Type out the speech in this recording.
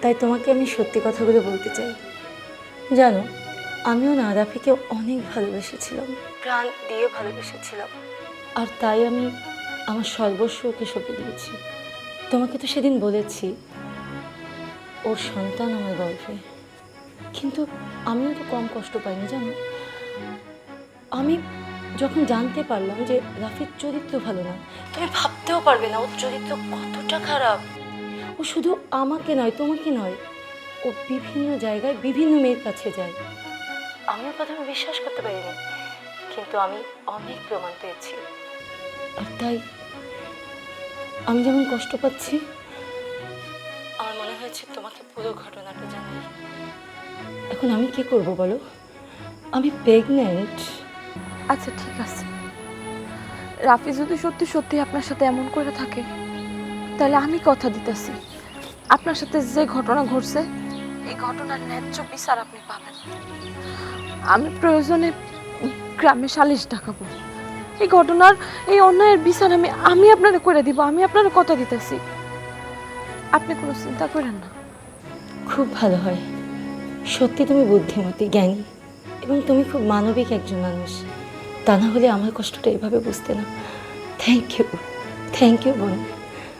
তাই তোমাকে আমি সত্যি কথাগুলো বলতে চাই। জানো, আমিও না রাফিকে অনেক ভালোবেসেছিলাম, প্রাণ দিয়ে ভালোবেসেছিলাম। আর তাই আমি আমার সর্বস্ব ওকে সঁপে দিয়েছি। তোমাকে তো সেদিন বলেছি ওর সন্তান আমার গর্ভে। কিন্তু আমিও তো কম কষ্ট পাইনি জানো। আমি যখন জানতে পারলাম যে রাফির চরিত্র ভালো না, তুমি ভাবতেও পারবে না ওর চরিত্র কতটা খারাপ। ও শুধু আমাকে নয়, তোমাকে নয়, ও বিভিন্ন জায়গায় বিভিন্ন মেয়ের কাছে যায়। আমিও প্রথমে বিশ্বাস করতে পারিনি, কিন্তু আমি অনেক প্রমাণ পেয়েছি। আর তাই আমি যেমন কষ্ট পাচ্ছি, আমার মনে হয়েছে তোমাকে পুরো ঘটনাটা জানাই। এখন আমি কি করব বলো? আমি প্রেগন্যান্ট। আচ্ছা ঠিক আছে, রাফি যদি সত্যি সত্যি আপনার সাথে এমন করে থাকে, তাহলে আমি কথা দিতেছি আপনার সাথে যে ঘটনা ঘটছে এই ঘটনার ন্যায্য বিচার আপনি পাবেন। আমি প্রয়োজনে গ্রামে সালিশ ডাকাবো। এই ঘটনার এই অন্যায়ের বিচার আমি আমি আপনারে করে দিব, আমি আপনারে কথা দিতেছি। আপনি কোনো চিন্তা করেন না। খুব ভালো হয়। সত্যি তুমি বুদ্ধিমতী, জ্ঞানী, এবং তুমি খুব মানবিক একজন মানুষ। তা না হলে আমার কষ্টটা এভাবে বুঝতে না। থ্যাংক ইউ, থ্যাংক ইউ বোন।